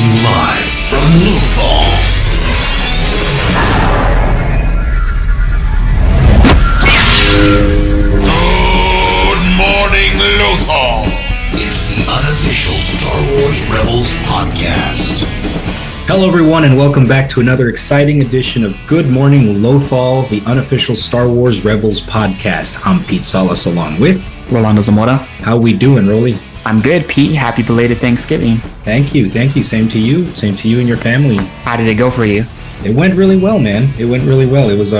Broadcasting live from Lothal. Good morning, Lothal. It's the Unofficial Star Wars Rebels podcast. Hello, everyone, and welcome back to another exciting edition of Good Morning Lothal, the Unofficial Star Wars Rebels podcast. I'm Pete Salas, along with Rolando Zamora. How we doing, Rolly? I'm good, Pete. Happy belated Thanksgiving. Thank you. Same to you and your family. How did it go for you? It went really well, man. It went really well. It was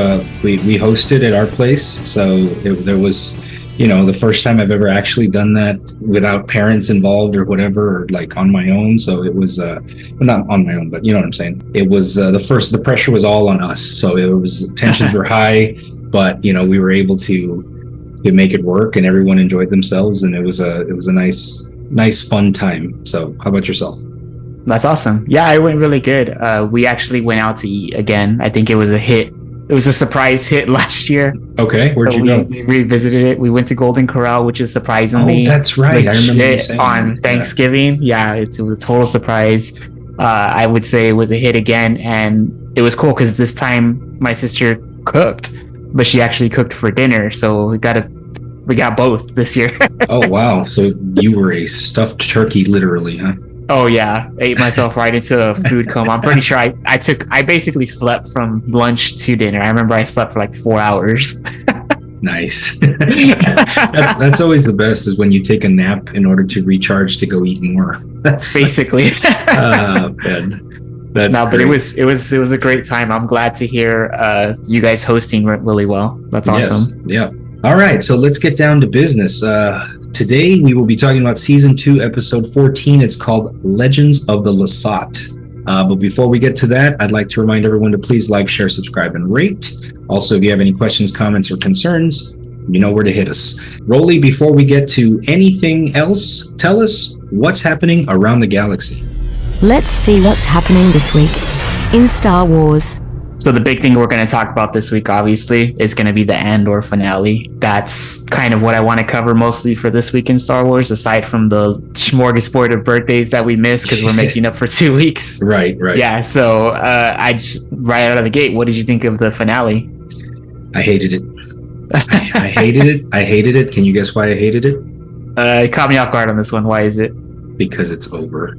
we hosted at our place, so there was, the first time I've ever actually done that without parents involved or whatever, or like on my own. So it was well, not on my own, but you know what I'm saying. It was the pressure was all on us, so tensions were high, but we were able to make it work, and everyone enjoyed themselves, and it was a nice fun time. So how about yourself? That's awesome. Yeah, it went really good. We actually went out to eat again. I think it was a hit. It was a surprise hit last year. Okay, where'd you go? We revisited it. We went to Golden Corral, which is surprisingly that's right. I remember you saying on Thanksgiving. Yeah, it was a total surprise. I would say it was a hit again, and it was cool because this time my sister cooked, but she actually cooked for dinner, so we got both this year. Oh wow! So you were a stuffed turkey, literally, huh? Oh yeah, ate myself right into a food coma. I'm pretty sure I basically slept from lunch to dinner. I remember I slept for like 4 hours. Nice. That's always the best, is when you take a nap in order to recharge to go eat more. That's basically. Man. That's no, great. But it was a great time. I'm glad to hear you guys hosting went really well. That's awesome. Yes. Yeah. All right, so let's get down to business. Today we will be talking about Season 2, Episode 14. It's called Legends of the LASAT. But before we get to that, I'd like to remind everyone to please like, share, subscribe, and rate. Also, if you have any questions, comments, or concerns, you know where to hit us. Rolly, before we get to anything else, tell us what's happening around the galaxy. Let's see what's happening this week in Star Wars. So the big thing we're going to talk about this week, obviously, is going to be the Andor finale. That's kind of what I want to cover mostly for this week in Star Wars, aside from the smorgasbord of birthdays that we missed because we're making up for 2 weeks. Right. Yeah, so right out of the gate, what did you think of the finale? I hated it. I hated it. Can you guess why I hated it? It caught me off guard on this one. Why is it? Because it's over.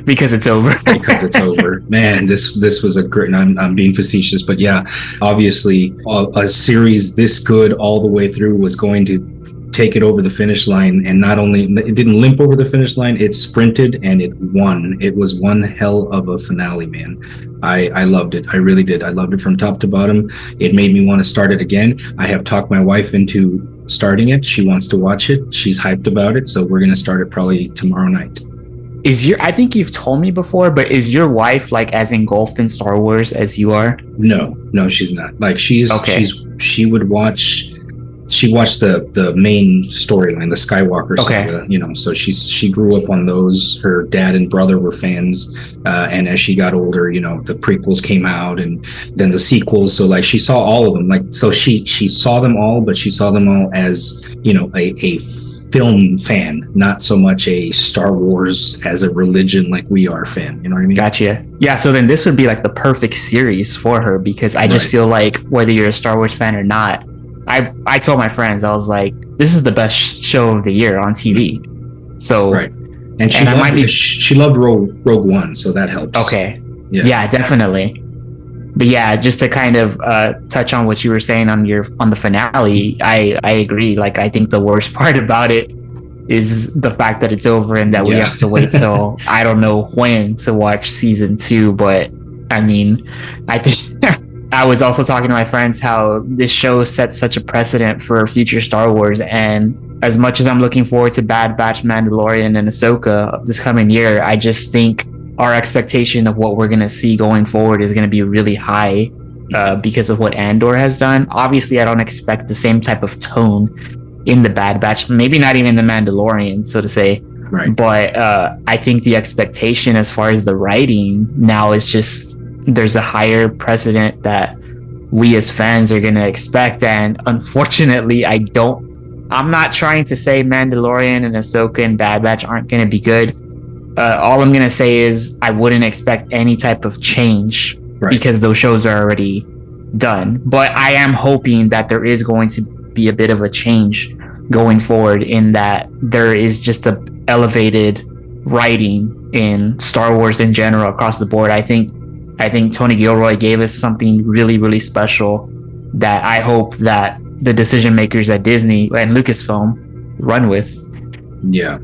Because it's over. Man, this was a great, and I'm being facetious, but yeah, obviously a series this good all the way through was going to take it over the finish line. And not only it didn't limp over the finish line, it sprinted and it won. It was one hell of a finale, man. I loved it. I really did. I loved it from top to bottom. It made me want to start it again. I have talked my wife into starting it. She wants to watch it. She's hyped about it. So we're going to start it probably tomorrow night. I think you've told me before, but is your wife like as engulfed in Star Wars as you are? No, she's not. Like she watched the main storyline, the Skywalker saga, so she grew up on those. Her dad and brother were fans, and as she got older, the prequels came out and then the sequels, so like she saw all of them. Like, so she saw them all, but she saw them all as a film fan, not so much a Star Wars as a religion like we are fan. You know what I mean? Gotcha. Yeah, so then this would be like the perfect series for her, because I just feel like whether you're a Star Wars fan or not, I told my friends, I was like, this is the best show of the year on TV. So right. And she loved Rogue One, so that helps. Okay. Yeah, definitely. But yeah, just to kind of touch on what you were saying on the finale, I agree. Like, I think the worst part about it is the fact that it's over and that we have to wait till I don't know when to watch Season 2. But I mean, I think I was also talking to my friends how this show sets such a precedent for future Star Wars. And as much as I'm looking forward to Bad Batch, Mandalorian, and Ahsoka this coming year, I just think our expectation of what we're going to see going forward is going to be really high because of what Andor has done. Obviously, I don't expect the same type of tone in the Bad Batch, maybe not even the Mandalorian, so to say. Right. But I think the expectation as far as the writing now is just there's a higher precedent that we as fans are going to expect. And unfortunately, I'm not trying to say Mandalorian and Ahsoka and Bad Batch aren't going to be good. all I'm gonna say is I wouldn't expect any type of change because those shows are already done. But I am hoping that there is going to be a bit of a change going forward, in that there is just a elevated writing in Star Wars in general across the board. I think Tony Gilroy gave us something really, really special that I hope that the decision makers at Disney and Lucasfilm run with. Yeah.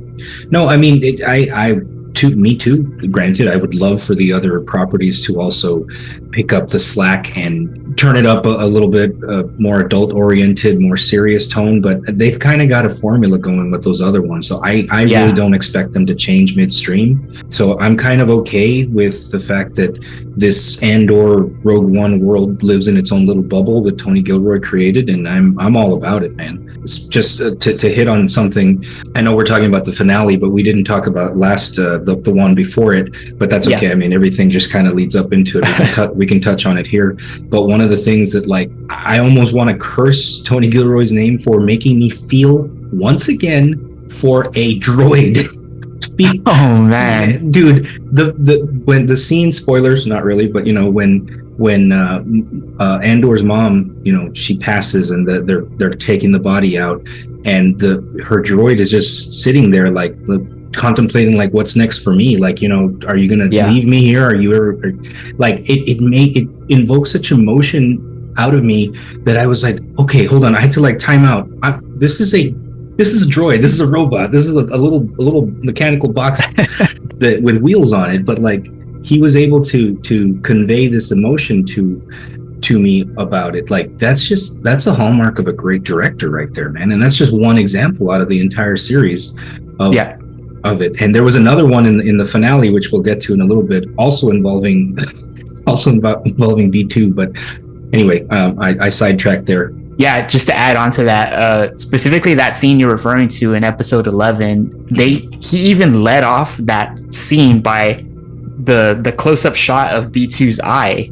No, I mean, me too. Granted, I would love for the other properties to also pick up the slack and turn it up a little bit more adult oriented, more serious tone, but they've kind of got a formula going with those other ones. So I really don't expect them to change midstream. So I'm kind of okay with the fact that this Andor Rogue One world lives in its own little bubble that Tony Gilroy created, and I'm all about it, man. It's just to hit on something. I know we're talking about the finale, but we didn't talk about the one before it, but that's okay. I mean, everything just kind of leads up into it. We can touch on it here. But one of the things that, like, I almost want to curse Tony Gilroy's name for making me feel once again for a droid. Oh man, dude, when the scene, spoilers, not really, but you know, when Andor's mom, you know, she passes and they're taking the body out, and her droid is just sitting there like contemplating, like, what's next for me? Like, you know, are you gonna leave me here? Are you ever like it invokes such emotion out of me that I was like, okay, hold on, I had to like time out. This is a droid, this is a robot, this is a little mechanical box that with wheels on it, but like he was able to convey this emotion to me about it. Like that's a hallmark of a great director right there, man. And that's just one example out of the entire series of it. And there was another one in the finale, which we'll get to in a little bit, also involving B2. But anyway, I sidetracked there. Yeah, just to add on to that, specifically that scene you're referring to in episode 11, he even led off that scene by the close-up shot of B2's eye.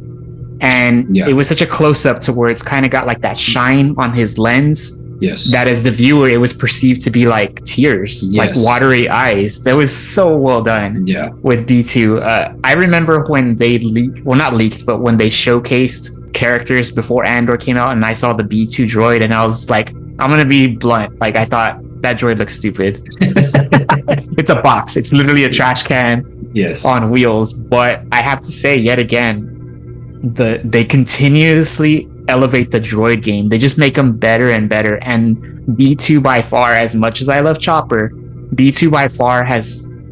And it was such a close-up to where it's kind of got like that shine on his lens. Yes. That as the viewer, it was perceived to be like tears, like watery eyes. That was so well done with B2. I remember when they when they showcased characters before Andor came out, and I saw the B2 droid, and I was like, I'm gonna be blunt, like I thought that droid looks stupid. It's a box, it's literally a trash can on wheels. But I have to say, yet again, they continuously elevate the droid game. They just make them better and better. And B2 by far, as much as I love Chopper, B2 by far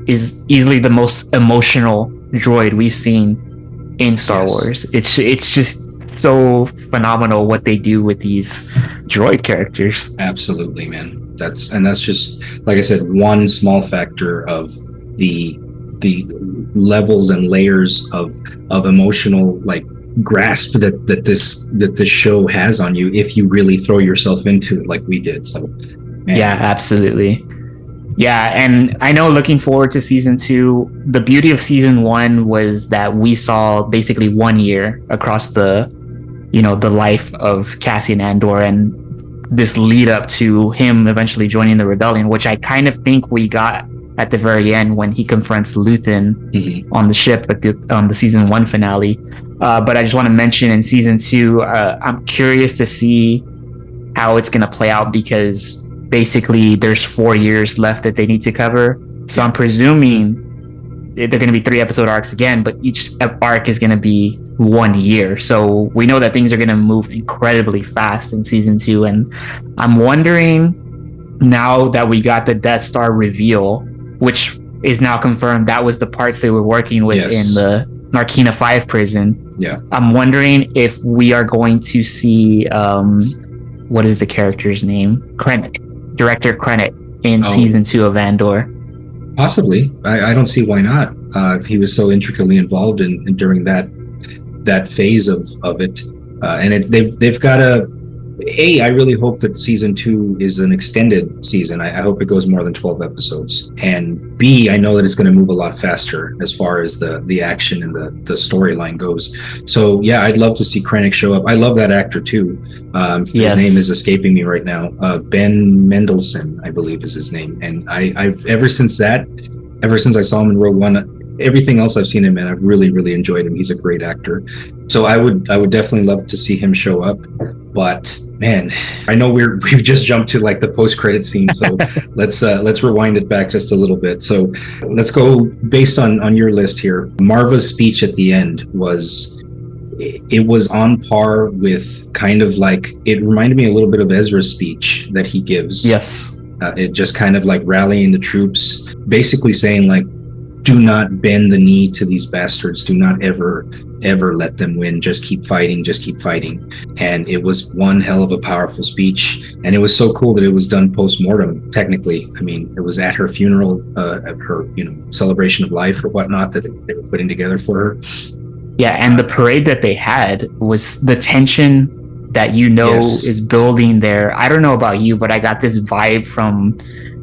is easily the most emotional droid we've seen in Star Wars. It's just so phenomenal what they do with these droid characters. Absolutely, man. That's just, like I said, one small factor of the levels and layers of emotional like grasp that this show has on you if you really throw yourself into it like we did. So man. Yeah, absolutely. Yeah, and I know, looking forward to season 2, the beauty of season 1 was that we saw basically 1 year across the life of Cassian Andor, and this lead up to him eventually joining the rebellion, which I kind of think we got at the very end when he confronts Luthen on the ship at the season 1 finale. But I just want to mention, in season 2, I'm curious to see how it's going to play out, because basically there's 4 years left that they need to cover. So I'm presuming they're going to be 3 episode arcs again, but each arc is going to be 1 year. So we know that things are going to move incredibly fast in season 2. And I'm wondering, now that we got the Death Star reveal, which is now confirmed that was the parts they were working with in the Narkina 5 prison. Yeah. I'm wondering if we are going to see, what is the character's name? Director Krennic in season 2 of Andor. Possibly. I don't see why not. If he was so intricately involved in during that phase of it, and they've got I really hope that season 2 is an extended season. I hope it goes more than 12 episodes. And B, I know that it's going to move a lot faster as far as the action and the storyline goes. So yeah, I'd love to see Krennic show up. I love that actor too. His name is escaping me right now. Ben Mendelsohn, I believe, is his name. And I've ever since that, ever since I saw him in Rogue One, everything else I've seen him in, I've really, really enjoyed him. He's a great actor. So I would definitely love to see him show up. But man, I know we've just jumped to like the post-credit scene, so let's rewind it back just a little bit. So let's go based on your list here. Marva's speech at the end was on par with kind of like, it reminded me a little bit of Ezra's speech that he gives. Yes. It just kind of like rallying the troops, basically saying like, do not bend the knee to these bastards. Do not ever let them win. Just keep fighting. Just keep fighting. And it was one hell of a powerful speech. And it was so cool that it was done post-mortem, technically. I mean, it was at her funeral, at her, celebration of life or whatnot that they were putting together for her. Yeah, and the parade that they had was the tension that Yes. is building there. I don't know about you, but I got this vibe from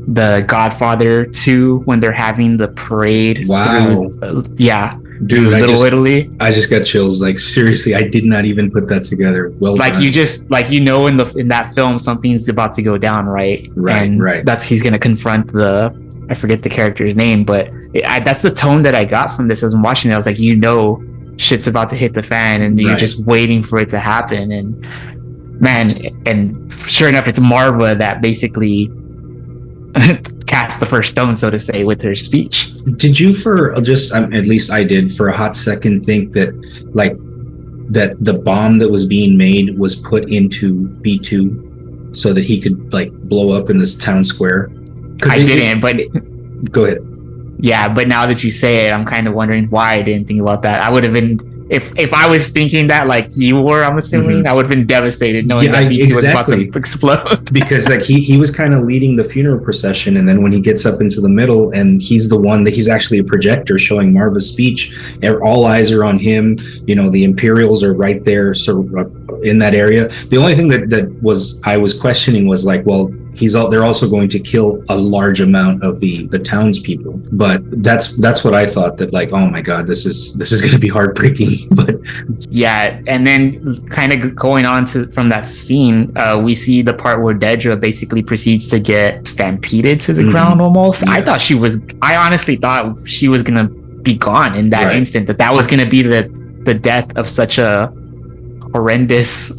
the Godfather 2 when they're having the parade. Wow. Dude, Dude, Italy. I just got chills. Like, seriously, I did not even put that together. Well Like done. you just in that film something's about to go down, right? Right, right. That's he's gonna confront I forget the character's name, but that's the tone that I got from this as I'm watching it. I was like, shit's about to hit the fan, and you're Right. just waiting for it to happen. And man, and sure enough, it's Marva that basically cast the first stone, so to say, with her speech. Did you at least I did for a hot second think that that the bomb that was being made was put into B2 so that he could like blow up in this town square? I didn't, but go ahead. yeah, but now that you say it, I'm kind of wondering why I didn't think about that. I would have been, if I was thinking that like you were, I'm assuming, I would have been devastated knowing that B2 was about to explode. Because like he was kind of leading the funeral procession, and then when he gets up into the middle and he's the one that he's actually a projector showing Marva's speech, all eyes are on him. The Imperials are right there, so in that area. The only thing that I was questioning was like, well, they're also going to kill a large amount of the townspeople. But that's what I thought, that like, oh my god, this is going to be heartbreaking. But yeah, and then kind of going on from that scene, we see the part where Dedra basically proceeds to get stampeded to the ground almost. Yeah. I honestly thought she was gonna be gone in that instant, that was gonna be the death of such a horrendous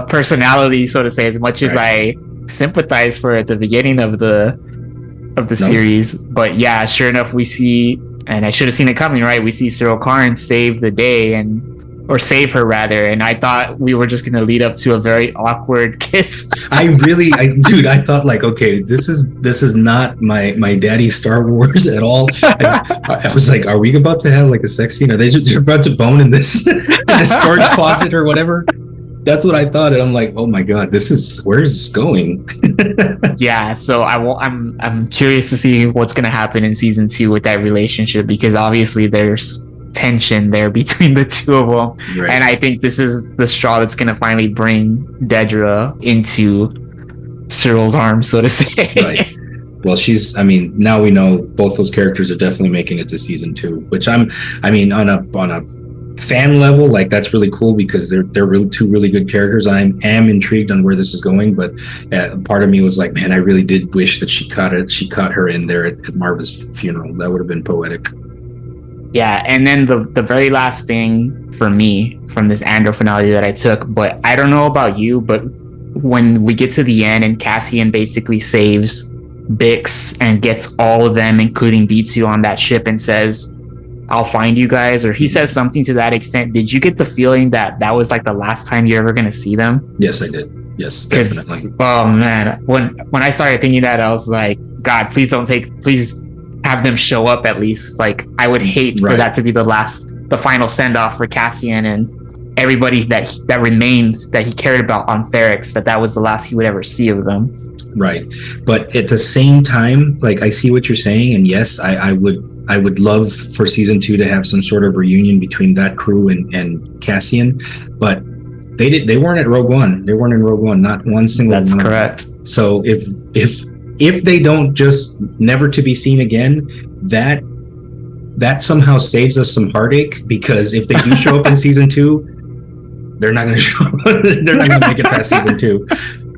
personality, so to say, as much as I sympathize for at the beginning of the series. But yeah, sure enough, we see, and I should have seen it coming, right? We see Cyril Karn save the day, or save her rather, and I thought we were just going to lead up to a very awkward kiss. I thought like, okay, this is not my daddy's Star Wars at all. I was like, are we about to have like a sex scene? Are they just about to bone in this storage closet or whatever? That's what I thought, and I'm like, oh my god, where is this going? Yeah, so I'm curious to see what's going to happen in season 2 with that relationship, because obviously there's tension there between the two of them, and I think this is the straw that's going to finally bring Dedra into Cyril's arms, so to say. Right. Well, now we know both those characters are definitely making it to season 2, which on a fan level, like, that's really cool, because they're really two really good characters. I am intrigued on where this is going, but part of me was like, man, I really did wish that she caught her in there at Marva's funeral. That would have been poetic. Yeah, and then the very last thing for me from this Andor finale that I took, but I don't know about you, but when we get to the end and Cassian basically saves Bix and gets all of them, including B2, on that ship, and says, I'll find you guys, or he says something to that extent. Did you get the feeling that was like the last time you're ever going to see them? Yes, I did. Yes, definitely. Oh man, when I started thinking that, I was like, God, please have them show up at least. Like, I would hate for that to be the final send off for Cassian and everybody that remained that he cared about on Ferrix, that was the last he would ever see of them. Right. But at the same time, like, I see what you're saying, and yes, I would love for season 2 to have some sort of reunion between that crew and Cassian, but they weren't at Rogue One. They weren't in Rogue One, not one single one. That's correct. So if they don't just never to be seen again, that somehow saves us some heartache, because if they do show up in season 2, they're not going to show up. They're not going to make it past season 2.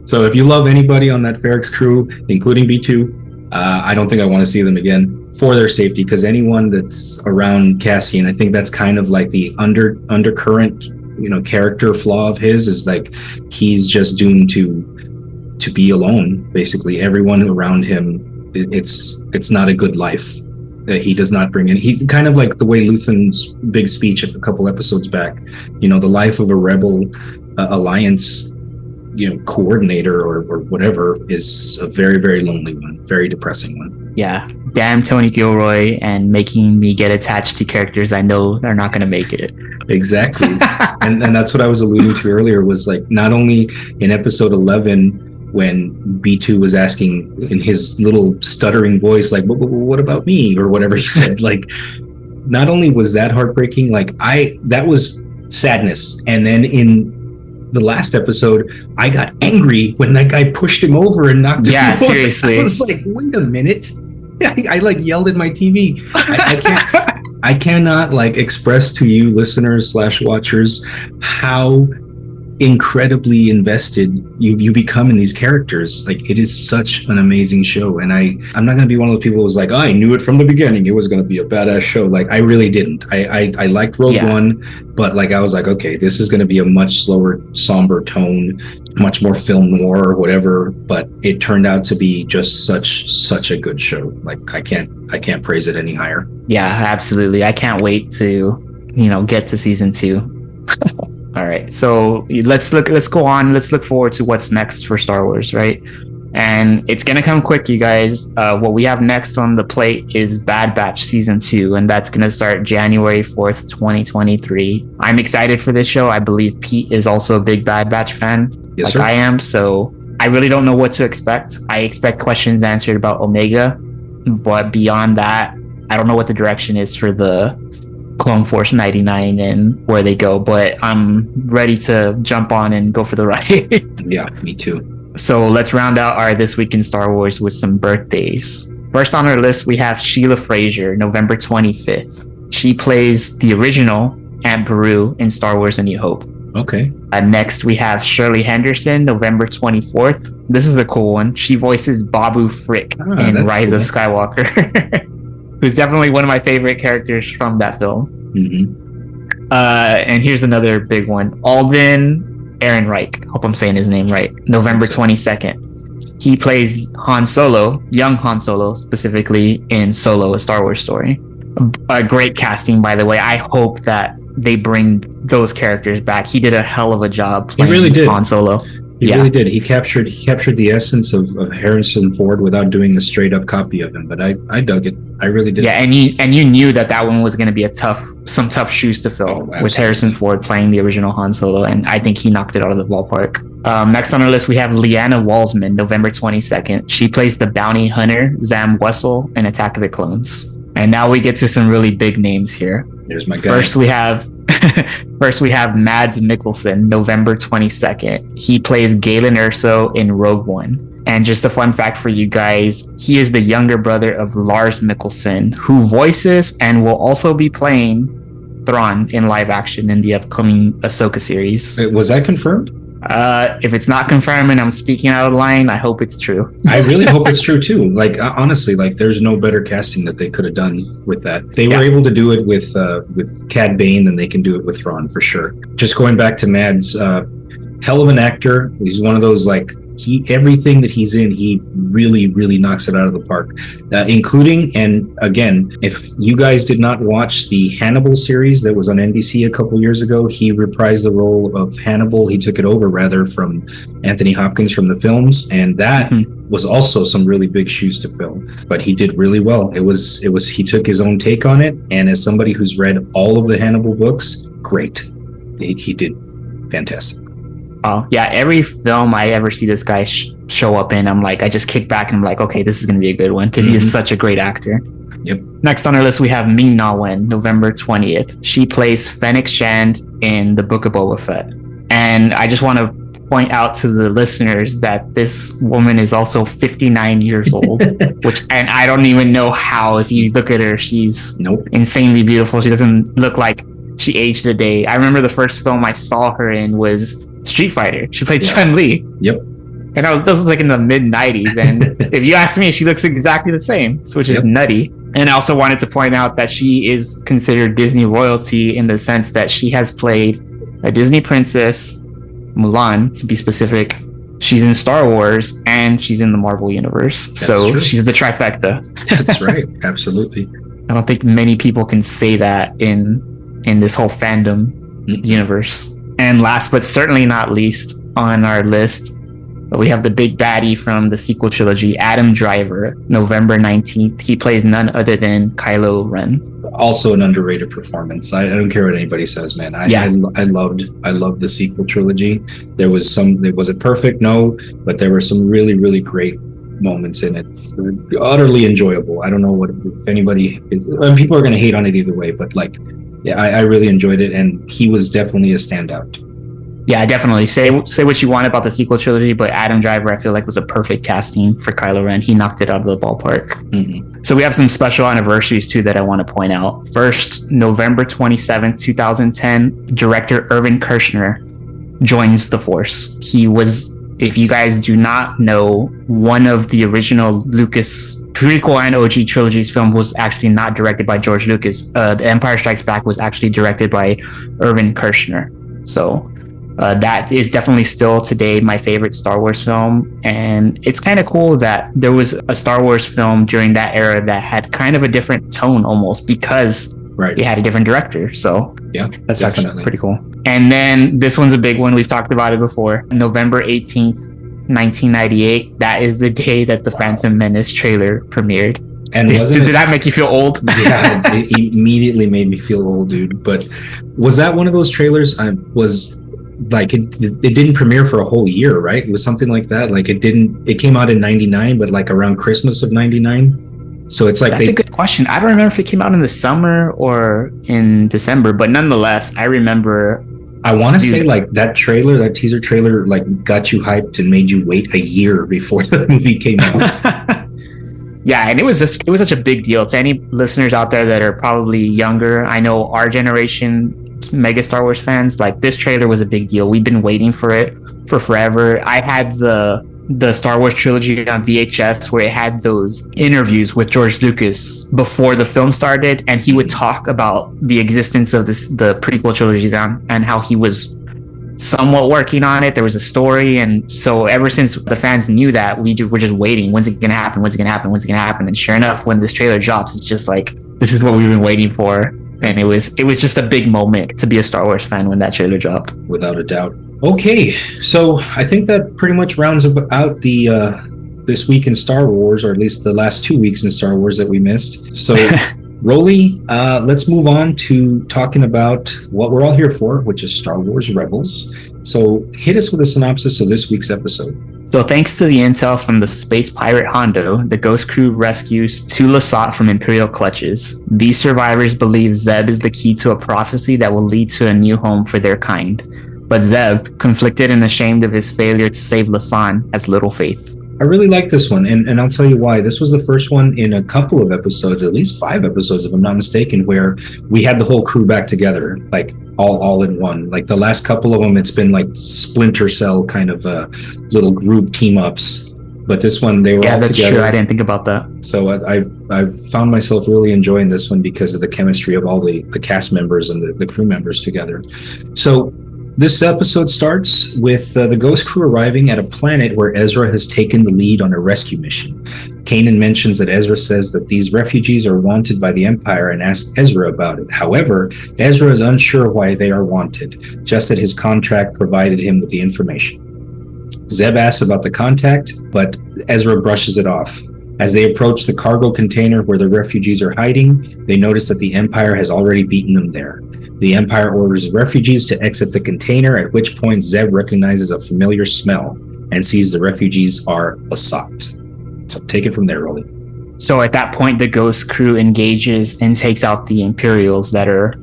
So if you love anybody on that Ferrix crew, including B2, I don't think I want to see them again for their safety, because anyone that's around Cassian, I think that's kind of like the undercurrent, character flaw of his, is like he's just doomed to be alone. Basically, everyone around him, it's not a good life that he does not bring in. He's kind of like the way Luthen's big speech a couple episodes back. The life of a rebel alliance, coordinator or whatever, is a very, very lonely one, very depressing one. Yeah, damn Tony Gilroy, and making me get attached to characters I know are not going to make it. Exactly. and that's what I was alluding to earlier, was like, not only in episode 11 when B2 was asking in his little stuttering voice, like, what about me, or whatever he said, like, not only was that heartbreaking, like that was sadness. And then in the last episode, I got angry when that guy pushed him over and knocked him over. Seriously. I was like, wait a minute. I like yelled at my TV. I cannot like express to you listeners / watchers how incredibly invested you become in these characters. Like, it is such an amazing show, and I'm not going to be one of those people who's like, I knew it from the beginning it was going to be a badass show. Like, I really didn't. I liked Rogue One, but like, I was like, okay, this is going to be a much slower, somber tone, much more film noir or whatever, but it turned out to be just such a good show. Like, I can't praise it any higher. Yeah, absolutely. I can't wait to get to season 2. All right, so let's go on. Let's look forward to what's next for Star Wars, right? And it's gonna come quick, you guys. What we have next on the plate is Bad Batch season 2, and that's gonna start January 4th, 2023. I'm excited for this show. I believe Pete is also a big Bad Batch fan, yes, like sir. I am. So I really don't know what to expect. I expect questions answered about Omega, but beyond that, I don't know what the direction is for the Clone Force 99 and where they go, but I'm ready to jump on and go for the ride. Yeah, me too. So let's round out our This Week in Star Wars with some birthdays. First on our list, we have Sheila Fraser, November 25th. She plays the original Aunt Beru in Star Wars A New Hope. Okay. Next, we have Shirley Henderson, November 24th. This is a cool one. She voices Babu Frick in Rise of Skywalker. Who's definitely one of my favorite characters from that film. Mm-hmm. And here's another big one. Alden Ehrenreich. Hope I'm saying his name right. November 22nd. He plays Han Solo, young Han Solo, specifically in Solo, A Star Wars Story. A great casting, by the way. I hope that they bring those characters back. He did a hell of a job playing Han Solo. He really did. He captured the essence of Harrison Ford without doing a straight up copy of him. But I dug it. I really did. Yeah, and you knew that one was going to be some tough shoes to fill with Harrison Ford playing the original Han Solo, and I think he knocked it out of the ballpark. Next on our list, we have Leanna Walsman, November 22nd. She plays the bounty hunter Zam Wessel in Attack of the Clones. And now we get to some really big names here. There's my guy. First we have Mads Mikkelsen, November 22nd. He plays Galen Erso in Rogue One. And just a fun fact for you guys, he is the younger brother of Lars Mikkelsen, who voices and will also be playing Thrawn in live action in the upcoming Ahsoka series. Was that confirmed? If it's not confirmed and I'm speaking out of line, I hope it's true. I really hope it's true too. Like, honestly, like, there's no better casting that they could have done with that. They were able to do it with Cad Bane, then they can do it with Thrawn for sure. Just going back to Mads, hell of an actor. He's one of those, like, everything that he's in, he really, really knocks it out of the park, including, and again, if you guys did not watch the Hannibal series that was on NBC a couple years ago, he reprised the role of Hannibal. He took it over rather from Anthony Hopkins from the films, and that was also some really big shoes to fill, but he did really well. It was he took his own take on it, and as somebody who's read all of the Hannibal books, great. He did fantastic. Oh yeah, every film I ever see this guy show up in, I'm like, I just kick back and I'm like, okay, this is gonna be a good one, because he is such a great actor. Yep. Next on our list, we have Ming Na Wen, November 20th. She plays Fennec Shand in The Book of Boba Fett. And I just want to point out to the listeners that this woman is also 59 years old, and I don't even know how. If you look at her, she's insanely beautiful. She doesn't look like she aged a day. I remember the first film I saw her in was Street Fighter. She played Chun-Li. Yep. And this was like in the mid 90s. And if you ask me, she looks exactly the same, which is nutty. And I also wanted to point out that she is considered Disney royalty in the sense that she has played a Disney princess, Mulan to be specific. She's in Star Wars and she's in the Marvel universe. That's so true. She's the trifecta. That's right. Absolutely. I don't think many people can say that in this whole fandom universe. And last but certainly not least on our list, we have the big baddie from the sequel trilogy, Adam Driver, November 19th. He plays none other than Kylo Ren. Also an underrated performance. I don't care what anybody says, man. I loved the sequel trilogy. There was it wasn't perfect, no, but there were some really, really great moments in it. Utterly enjoyable. I don't know if anybody is, people are going to hate on it either way, but like, yeah, I really enjoyed it, and he was definitely a standout. Yeah, definitely. Say what you want about the sequel trilogy, but Adam Driver, I feel like, was a perfect casting for Kylo Ren. He knocked it out of the ballpark. Mm-hmm. So we have some special anniversaries, too, that I want to point out. First, November 27th, 2010, director Irvin Kershner joins the Force. He was, if you guys do not know, one of the original Lucas prequel and OG trilogy's film was actually not directed by George Lucas. The Empire Strikes Back was actually directed by Irvin Kershner. So that is definitely still today my favorite Star Wars film, and it's kind of cool that there was a Star Wars film during that era that had kind of a different tone almost because it had a different director. So yeah, that's definitely actually pretty cool. And then this one's a big one. We've talked about it before. November 18th, 1998. That is the day that the Phantom Menace trailer premiered. And did that make you feel old? Yeah, it immediately made me feel old, dude. But was that one of those trailers? Like it didn't premiere for a whole year, right? It was something like that. Like it came out in 99, but like around Christmas of 99. So it's like that's a good question. I don't remember if it came out in the summer or in December, but nonetheless, I remember. I want to say like that teaser trailer, like got you hyped and made you wait a year before the movie came out. Yeah, and it was such a big deal to any listeners out there that are probably younger. I know our generation, mega Star Wars fans, like this trailer was a big deal. We've been waiting for it for forever. I had the Star Wars trilogy on VHS where it had those interviews with George Lucas before the film started, and he would talk about the existence of the prequel trilogies and how he was somewhat working on it. There was a story, and so ever since the fans knew that, we're just waiting. When's it gonna happen? When's it gonna happen? When's it gonna happen? And sure enough, when this trailer drops, it's just like, this is what we've been waiting for. And it was just a big moment to be a Star Wars fan when that trailer dropped. Without a doubt. Okay, so I think that pretty much rounds out the this week in Star Wars, or at least the last 2 weeks in Star Wars that we missed. So, Rolly, let's move on to talking about what we're all here for, which is Star Wars Rebels. So, hit us with a synopsis of this week's episode. So thanks to the intel from the space pirate Hondo, the Ghost Crew rescues two LASAT from Imperial clutches. These survivors believe Zeb is the key to a prophecy that will lead to a new home for their kind. But Zeb, conflicted and ashamed of his failure to save Lasan, has little faith. I really like this one, and I'll tell you why. This was the first one in a couple of episodes, at least 5 episodes if I'm not mistaken, where we had the whole crew back together, like all in one. Like the last couple of them, it's been like Splinter Cell kind of little group team ups. But this one, they were all together. Yeah, that's true. I didn't think about that. So I found myself really enjoying this one because of the chemistry of all the cast members and the crew members together. So this episode starts with the Ghost Crew arriving at a planet where Ezra has taken the lead on a rescue mission. Kanan mentions that Ezra says that these refugees are wanted by the Empire and asks Ezra about it. However, Ezra is unsure why they are wanted, just that his contract provided him with the information. Zeb asks about the contact, but Ezra brushes it off. As they approach the cargo container where the refugees are hiding, they notice that the Empire has already beaten them there. The Empire orders the refugees to exit the container, at which point Zeb recognizes a familiar smell and sees the refugees are LASAT. So take it from there, Rolly. So at that point, the Ghost Crew engages and takes out the Imperials that are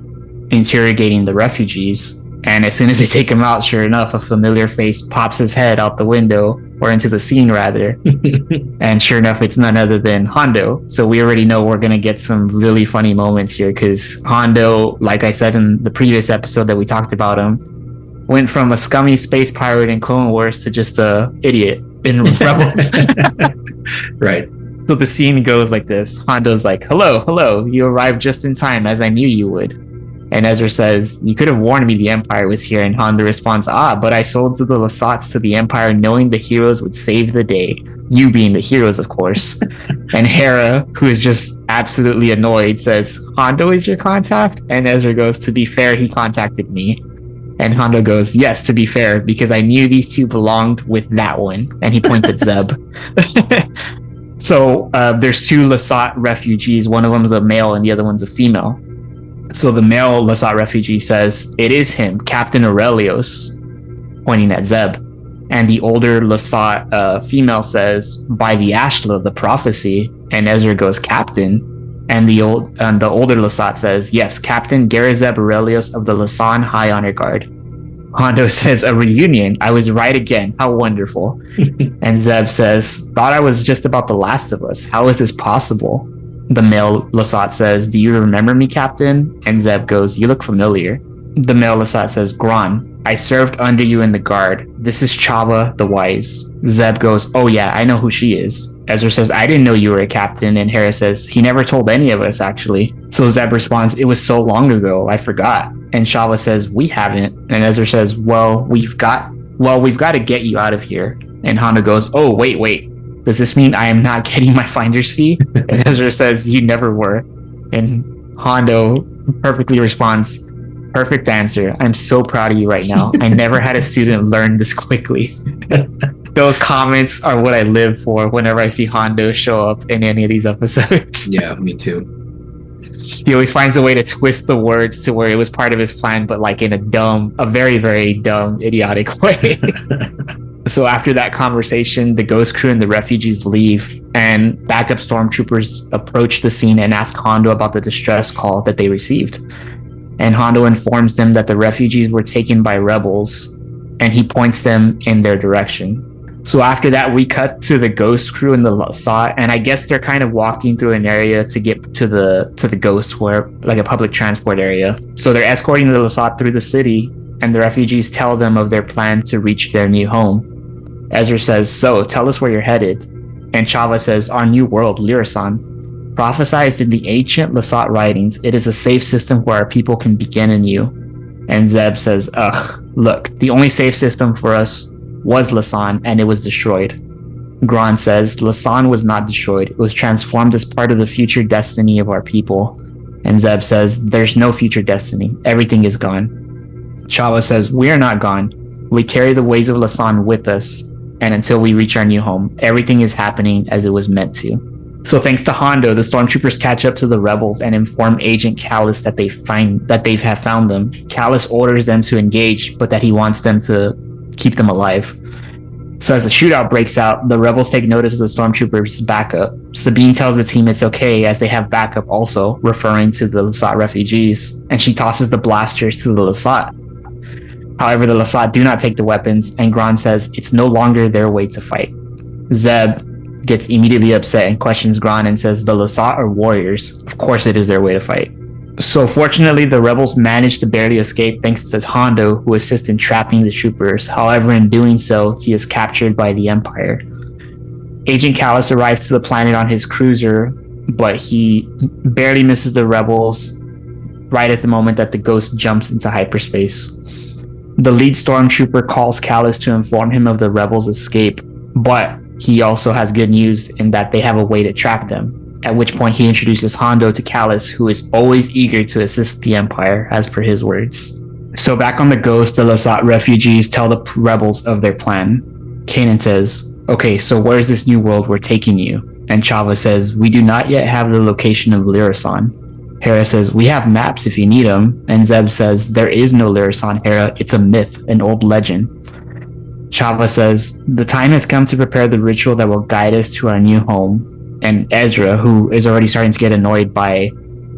interrogating the refugees. And as soon as they take him out, sure enough, a familiar face pops his head out the window, or into the scene rather. And sure enough, it's none other than Hondo. So we already know we're going to get some really funny moments here, because Hondo, like I said in the previous episode that we talked about him, went from a scummy space pirate in Clone Wars to just a idiot in Rebels. Right. So the scene goes like this. Hondo's like, hello, you arrived just in time, as I knew you would. And Ezra says, you could have warned me the Empire was here. And Hondo responds, but I sold to the LASATs to the Empire knowing the heroes would save the day. You being the heroes, of course. And Hera, who is just absolutely annoyed, says, Hondo is your contact? And Ezra goes, to be fair, he contacted me. And Hondo goes, yes, to be fair, because I knew these two belonged with that one. And he points at Zeb. So there's two LASAT refugees. One of them is a male and the other one's a female. So the male LASAT refugee says, it is him, Captain Aurelius, pointing at Zeb. And the older LASAT female says, by the Ashla, the prophecy. And Ezra goes, Captain. And the older LASAT says, yes, Captain Garazeb Aurelius of the Lasan High Honor Guard. Hondo says, a reunion. I was right again. How wonderful. And Zeb says, thought I was just about the last of us. How is this possible? The male LASAT says, do you remember me, Captain? And Zeb goes, you look familiar. The male LASAT says, Gron, I served under you in the guard. This is Chava the Wise. Zeb goes, oh yeah, I know who she is. Ezra says, I didn't know you were a captain. And Hera says, he never told any of us, actually. So Zeb responds, it was so long ago, I forgot. And Chava says, we haven't. And Ezra says, well, we've got to get you out of here. And Hondo goes, oh, wait. Does this mean I am not getting my finder's fee? And Ezra says, you never were. And Hondo perfectly responds, perfect answer. I'm so proud of you right now. I never had a student learn this quickly. Those comments are what I live for whenever I see Hondo show up in any of these episodes. Yeah, me too. He always finds a way to twist the words to where it was part of his plan, but like in a very, very dumb, idiotic way. So after that conversation, the ghost crew and the refugees leave, and backup stormtroopers approach the scene and ask Hondo about the distress call that they received. And Hondo informs them that the refugees were taken by rebels, and he points them in their direction. So after that, we cut to the ghost crew in the LASAT, and I guess they're kind of walking through an area to get to the ghost, where like a public transport area. So they're escorting the LASAT through the city, and the refugees tell them of their plan to reach their new home. Ezra says, so tell us where you're headed. And Chava says, our new world, Lyrasan. Prophesized in the ancient LASAT writings, it is a safe system where our people can begin anew. And Zeb says, look, the only safe system for us was Lasan, and it was destroyed. Gron says, Lasan was not destroyed. It was transformed as part of the future destiny of our people. And Zeb says, there's no future destiny. Everything is gone. Chava says, we are not gone. We carry the ways of Lasan with us, and until we reach our new home, everything is happening as it was meant to. So thanks to Hondo, the stormtroopers catch up to the rebels and inform Agent Callus that they have found them. Callus orders them to engage, but that he wants them to keep them alive. So as the shootout breaks out, the rebels take notice of the stormtroopers' backup. Sabine tells the team it's okay as they have backup also, referring to the LASAT refugees, and she tosses the blasters to the LASAT. However, the LASAT do not take the weapons, and Gron says it's no longer their way to fight. Zeb gets immediately upset and questions Gron and says the LASAT are warriors. Of course it is their way to fight. So fortunately, the rebels manage to barely escape thanks to Hondo, who assists in trapping the troopers. However, in doing so, he is captured by the Empire. Agent Callus arrives to the planet on his cruiser, but he barely misses the rebels right at the moment that the ghost jumps into hyperspace. The lead stormtrooper calls Callus to inform him of the rebels' escape, but he also has good news in that they have a way to track them, at which point he introduces Hondo to Callus, who is always eager to assist the Empire, as per his words. So back on the Ghost, the LASAT refugees tell the rebels of their plan. Kanan says, okay, so where's this new world we're taking you? And Chava says, we do not yet have the location of Lyrasan. Hera says, we have maps if you need them. And Zeb says, there is no Lyrasan, Hera. It's a myth, an old legend. Chava says, the time has come to prepare the ritual that will guide us to our new home. And Ezra, who is already starting to get annoyed by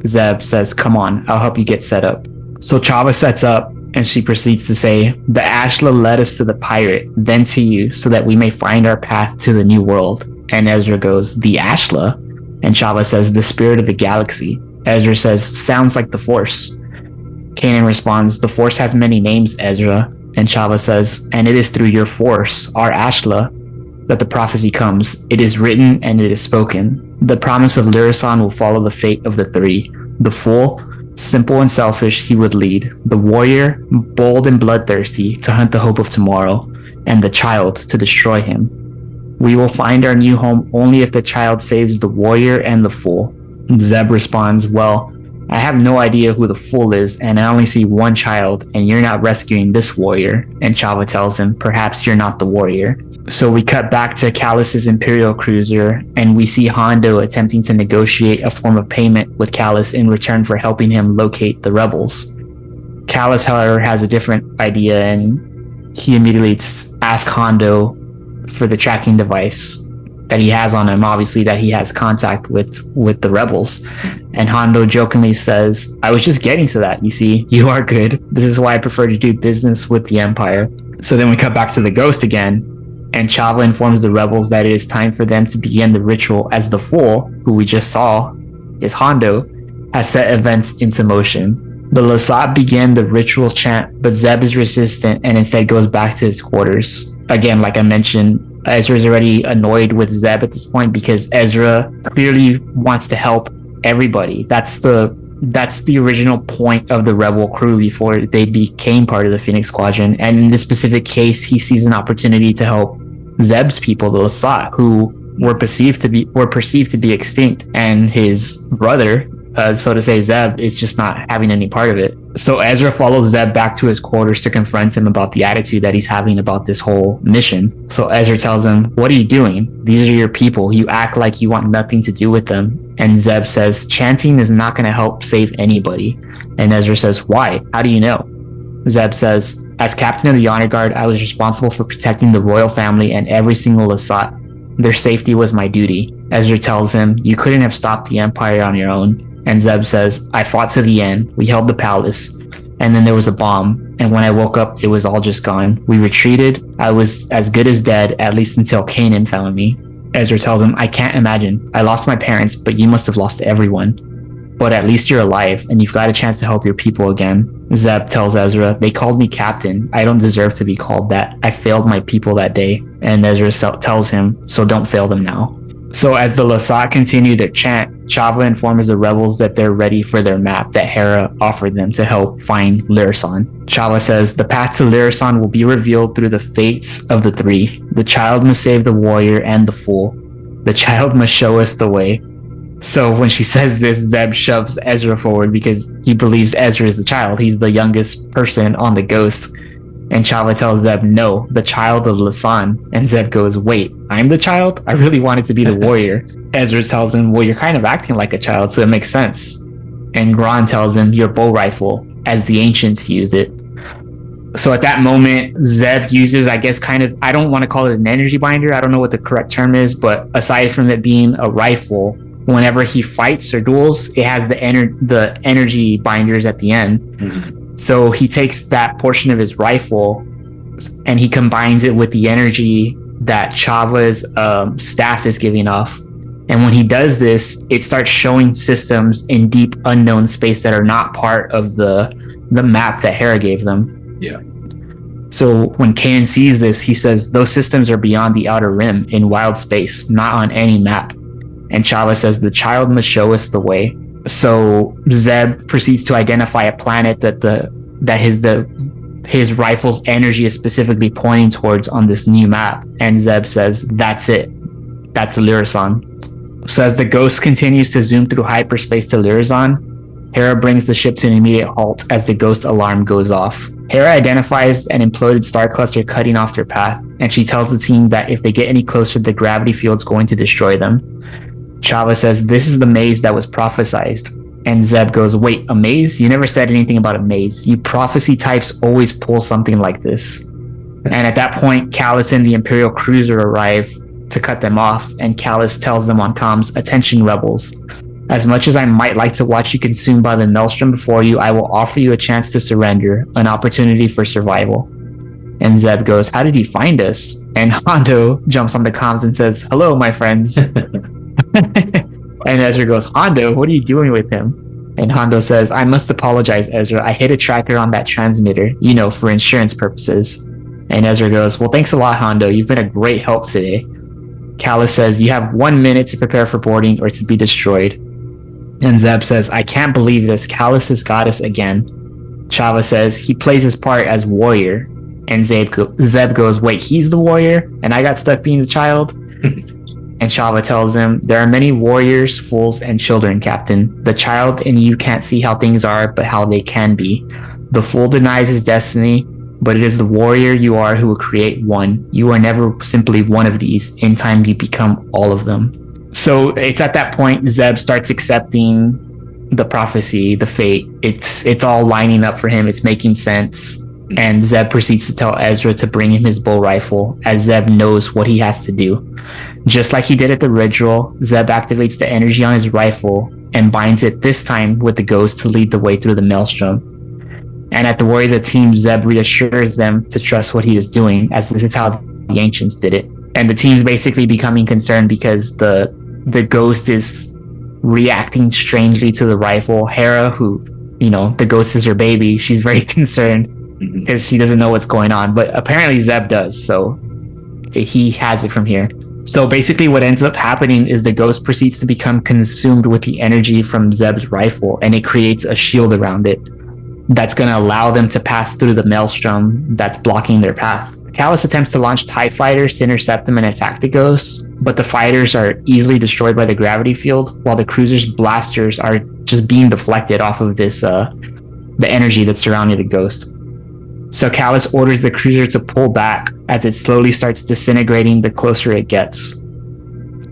Zeb, says, come on, I'll help you get set up. So Chava sets up, and she proceeds to say, the Ashla led us to the pirate, then to you, so that we may find our path to the new world. And Ezra goes, the Ashla? And Chava says, the spirit of the galaxy. Ezra says, sounds like the Force. Kanan responds, the Force has many names, Ezra. And Chava says, and it is through your Force, our Ashla, that the prophecy comes. It is written and it is spoken. The promise of Lyrasan will follow the fate of the three. The fool, simple and selfish, he would lead. The warrior, bold and bloodthirsty, to hunt the hope of tomorrow. And the child, to destroy him. We will find our new home only if the child saves the warrior and the fool. Zeb responds, well, I have no idea who the fool is, and I only see one child, and you're not rescuing this warrior. And Chava tells him, perhaps you're not the warrior. So we cut back to Callus's Imperial cruiser, and we see Hondo attempting to negotiate a form of payment with Callus in return for helping him locate the rebels. Callus, however, has a different idea, and he immediately asks Hondo for the tracking device that he has on him, obviously that he has contact with the rebels. And Hondo jokingly says, I was just getting to that, you see, you are good. This is why I prefer to do business with the Empire. So then we cut back to the Ghost again, and Chava informs the rebels that it is time for them to begin the ritual, as the fool, who we just saw is Hondo, has set events into motion. The LASAT began the ritual chant, but Zeb is resistant and instead goes back to his quarters. Again, like I mentioned, Ezra is already annoyed with Zeb at this point because Ezra clearly wants to help everybody. That's the original point of the rebel crew before they became part of the Phoenix Squadron. And in this specific case, he sees an opportunity to help Zeb's people, the LASAT, who were perceived to be extinct, and his brother, so to say, Zeb, is just not having any part of it. So Ezra follows Zeb back to his quarters to confront him about the attitude that he's having about this whole mission. So Ezra tells him, what are you doing? These are your people. You act like you want nothing to do with them. And Zeb says, chanting is not going to help save anybody. And Ezra says, why? How do you know? Zeb says, as captain of the honor guard, I was responsible for protecting the royal family and every single LASAT. Their safety was my duty. Ezra tells him, you couldn't have stopped the Empire on your own. And Zeb says, I fought to the end. We held the palace. And then there was a bomb. And when I woke up, it was all just gone. We retreated. I was as good as dead, at least until Kanan found me. Ezra tells him, I can't imagine. I lost my parents, but you must have lost everyone. But at least you're alive, and you've got a chance to help your people again. Zeb tells Ezra, they called me captain. I don't deserve to be called that. I failed my people that day. And Ezra tells him, so don't fail them now. So as the LASAT continue to chant, Chava informs the rebels that they're ready for their map that Hera offered them to help find Lyrasan. Chava says, the path to Lyrasan will be revealed through the fates of the three. The child must save the warrior and the fool. The child must show us the way. So when she says this, Zeb shoves Ezra forward because he believes Ezra is the child. He's the youngest person on the Ghost. And Chava tells Zeb, no, the child of Lasan. And Zeb goes, wait, I'm the child? I really wanted to be the warrior. Ezra tells him, well, you're kind of acting like a child, so it makes sense. And Gron tells him, your bow rifle, as the ancients used it. So at that moment, Zeb uses, I guess, kind of, I don't want to call it an energy binder. I don't know what the correct term is, but aside from it being a rifle, whenever he fights or duels, it has the energy binders at the end. Mm-hmm. So he takes that portion of his rifle and he combines it with the energy that Chava's staff is giving off. And when he does this, it starts showing systems in deep unknown space that are not part of the map that Hera gave them. Yeah. So when Kanan sees this, he says, those systems are beyond the outer rim in wild space, not on any map. And Chava says, the child must show us the way. So Zeb proceeds to identify a planet that his rifle's energy is specifically pointing towards on this new map. And Zeb says, that's it. That's Lyrasan. So as the Ghost continues to zoom through hyperspace to Lyrasan, Hera brings the ship to an immediate halt as the Ghost alarm goes off. Hera identifies an imploded star cluster cutting off their path, and she tells the team that if they get any closer, the gravity field's going to destroy them. Chava says, this is the maze that was prophesized. And Zeb goes, wait, a maze? You never said anything about a maze. You prophecy types always pull something like this. And at that point, Callus and the Imperial cruiser arrive to cut them off, and Callus tells them on comms, attention rebels. As much as I might like to watch you consumed by the maelstrom before you, I will offer you a chance to surrender, an opportunity for survival. And Zeb goes, how did he find us? And Hondo jumps on the comms and says, hello, my friends. And Ezra goes, Hondo, what are you doing with him? And Hondo says, I must apologize, Ezra. I hit a tracker on that transmitter, for insurance purposes. And Ezra goes, well, thanks a lot, Hondo. You've been a great help today. Callus says, "You have 1 minute to prepare for boarding or to be destroyed." And Zeb says, "I can't believe this. Callus has got us again." Chava says, "He plays his part as warrior." And Zeb goes, "Wait, he's the warrior? And I got stuck being the child?" And Chava tells him, "There are many warriors, fools, and children, Captain. The child in you can't see how things are, but how they can be. The fool denies his destiny, but it is the warrior you are who will create one. You are never simply one of these. In time, you become all of them." So it's at that point Zeb starts accepting the prophecy, the fate. It's all lining up for him. It's making sense. And Zeb proceeds to tell Ezra to bring him his bow rifle, as Zeb knows what he has to do. Just like he did at the ritual, Zeb activates the energy on his rifle and binds it this time with the ghost to lead the way through the maelstrom. And at the word of the team, Zeb reassures them to trust what he is doing, as this is how the ancients did it. And the team's basically becoming concerned because the ghost is reacting strangely to the rifle. Hera, who, the ghost is her baby, she's very concerned because she doesn't know what's going on. But apparently Zeb does, so he has it from here. So basically what ends up happening is the ghost proceeds to become consumed with the energy from Zeb's rifle, and it creates a shield around it that's going to allow them to pass through the maelstrom that's blocking their path. Callus attempts to launch TIE fighters to intercept them and attack the ghosts, but the fighters are easily destroyed by the gravity field, while the cruiser's blasters are just being deflected off of this the energy that's surrounding the ghost. So Callus orders the cruiser to pull back as it slowly starts disintegrating the closer it gets.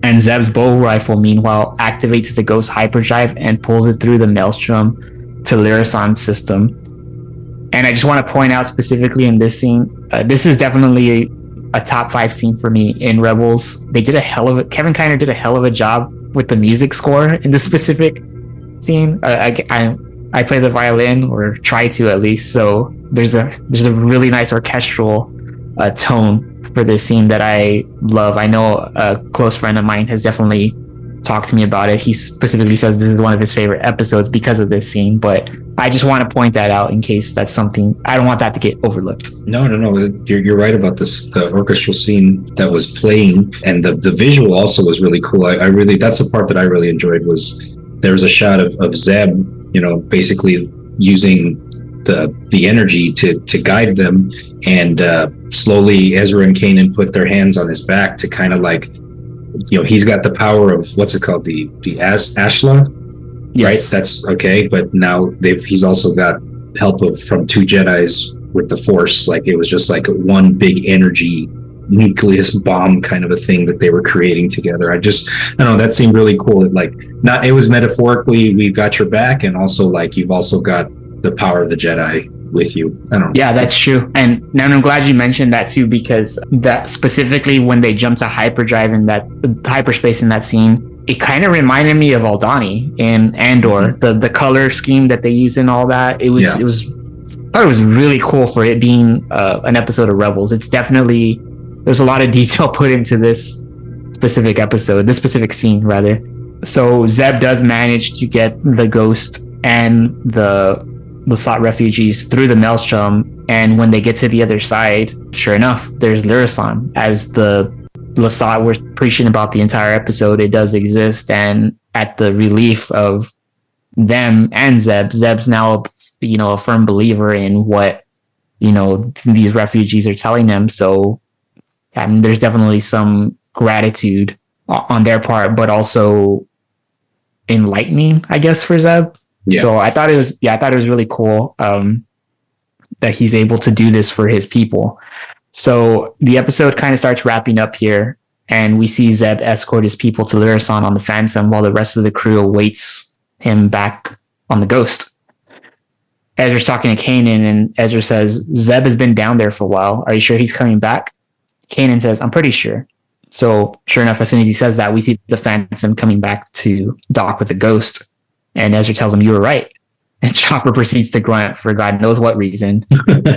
And Zeb's bow rifle, meanwhile, activates the ghost hyperdrive and pulls it through the maelstrom to Lyrasan's system. And I just want to point out specifically in this scene, this is definitely a top 5 scene for me in Rebels. They did Kevin Kiner did a hell of a job with the music score in this specific scene. I play the violin, or try to at least, so there's a really nice orchestral tone for this scene that I love. I know a close friend of mine has definitely talked to me about it. He specifically says this is one of his favorite episodes because of this scene, but I just want to point that out in case that's something, I don't want that to get overlooked. No, you're right about this, the orchestral scene that was playing, and the visual also was really cool. I really, that's the part that I really enjoyed, was there was a shot of Zeb, basically using the energy to guide them, and slowly Ezra and Kanan put their hands on his back to kind of like, he's got the power of, what's it called, the Ashla, yes. Right? That's okay, but now he's also got help from 2 Jedis with the Force. Like, it was just like one big energy nucleus bomb kind of a thing that they were creating together. I don't know, that seemed really cool. It was metaphorically, we've got your back, and also like you've also got the power of the Jedi with you. I don't know. Yeah, that's true. And I'm glad you mentioned that too, because that specifically when they jump to hyperdrive in that hyperspace in that scene, it kind of reminded me of Aldhani in Andor. Mm-hmm. The color scheme that they use in all that, I thought it was really cool for it being an episode of Rebels. It's definitely, there's a lot of detail put into this specific episode, this specific scene rather. So Zeb does manage to get the ghost and the LASAT refugees through the maelstrom, and when they get to the other side, sure enough, there's Lyrasan. As the LASAT was preaching about the entire episode, it does exist, and at the relief of them and Zeb's now a firm believer in what these refugees are telling him. So there's definitely some gratitude on their part, but also enlightening, I guess, for Zeb. Yeah. So I thought it was really cool that he's able to do this for his people. So the episode kind of starts wrapping up here, and we see Zeb escort his people to Lyrasan on the Phantom while the rest of the crew awaits him back on the Ghost. Ezra's talking to Kanan, and Ezra says, "Zeb has been down there for a while. Are you sure he's coming back?" Kanan says, "I'm pretty sure." So sure enough, as soon as he says that, we see the Phantom coming back to dock with the Ghost. And Ezra tells him, "You were right." And Chopper proceeds to grunt for God knows what reason.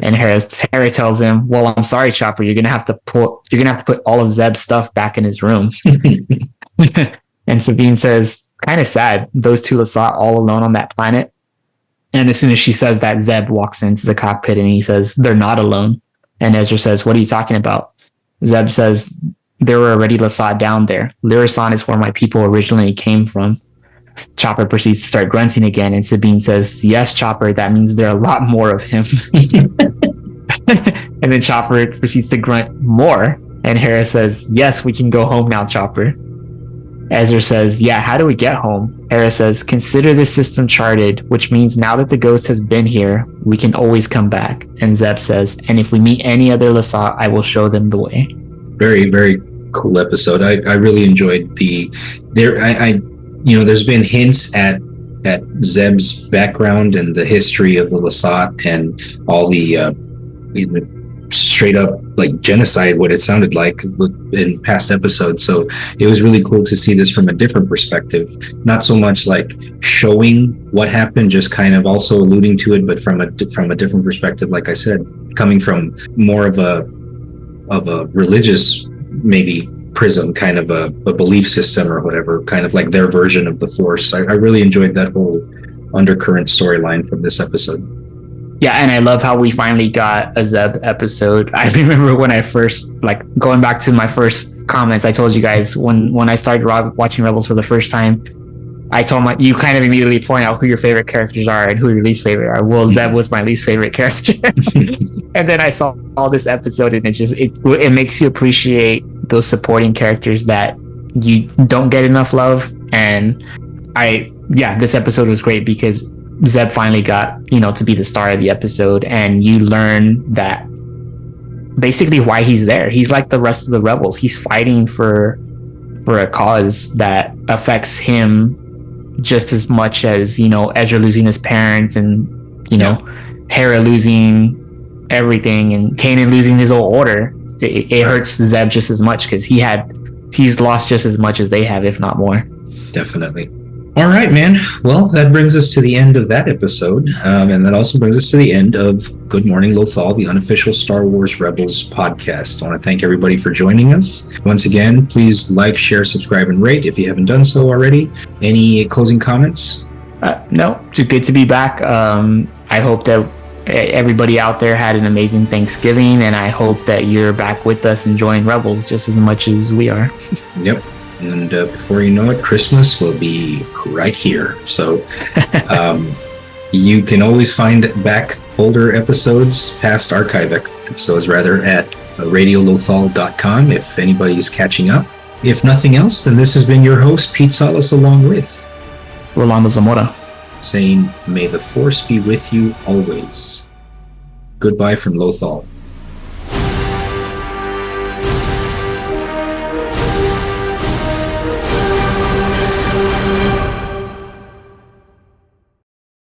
And Hera tells him, "Well, I'm sorry, Chopper. You're gonna have to put all of Zeb's stuff back in his room." And Sabine says, "Kind of sad. Those two LASAT all alone on that planet." And as soon as she says that, Zeb walks into the cockpit and he says, "They're not alone." And Ezra says, "What are you talking about?" Zeb says, there were already LASAT down there. Lyrisan is where my people originally came from. Chopper proceeds to start grunting again, and Sabine says, yes, Chopper, that means there are a lot more of him. And then Chopper proceeds to grunt more, and Hera says, yes, we can go home now, Chopper. Ezra says, yeah, how do we get home? Hera says, consider this system charted, which means now that the ghost has been here, we can always come back. And Zeb says, and if we meet any other LASAT, I will show them the way. Very, very cool episode. I really enjoyed there's been hints at Zeb's background and the history of the LASAT and all the straight up like genocide, what it sounded like in past episodes. So it was really cool to see this from a different perspective, not so much like showing what happened, just kind of also alluding to it, but from a different perspective. Like I said, coming from more of a religious maybe prism, kind of a belief system or whatever, kind of like their version of the Force. I really enjoyed that whole undercurrent storyline from this episode. Yeah, and I love how we finally got a Zeb episode. I remember when I first, like, going back to my first comments, I told you guys when I started watching Rebels for the first time, I told you kind of immediately point out who your favorite characters are and who your least favorite are. Well, Zeb was my least favorite character. And then I saw all this episode, and it makes you appreciate those supporting characters that you don't get enough love. And this episode was great because Zeb finally got, to be the star of the episode, and you learn that basically why he's there. He's like the rest of the rebels. He's fighting for a cause that affects him just as much as, Ezra losing his parents and, Hera losing everything and Kanan losing his old order. It hurts Zeb just as much because he's lost just as much as they have, if not more. Definitely. All right, man. Well, that brings us to the end of that episode. And that also brings us to the end of Good Morning Lothal, the unofficial Star Wars Rebels podcast. I want to thank everybody for joining us. Once again, please like, share, subscribe, and rate if you haven't done so already. Any closing comments? No, it's good to be back. I hope that everybody out there had an amazing Thanksgiving, and I hope that you're back with us enjoying Rebels just as much as we are. Yep. And before you know it, Christmas will be right here. So you can always find back older episodes, past archive episodes rather, at radiolothal.com if anybody's catching up. If nothing else, then this has been your host, Pete Salas, along with Rolando Zamora, saying, may the Force be with you always. Goodbye from Lothal.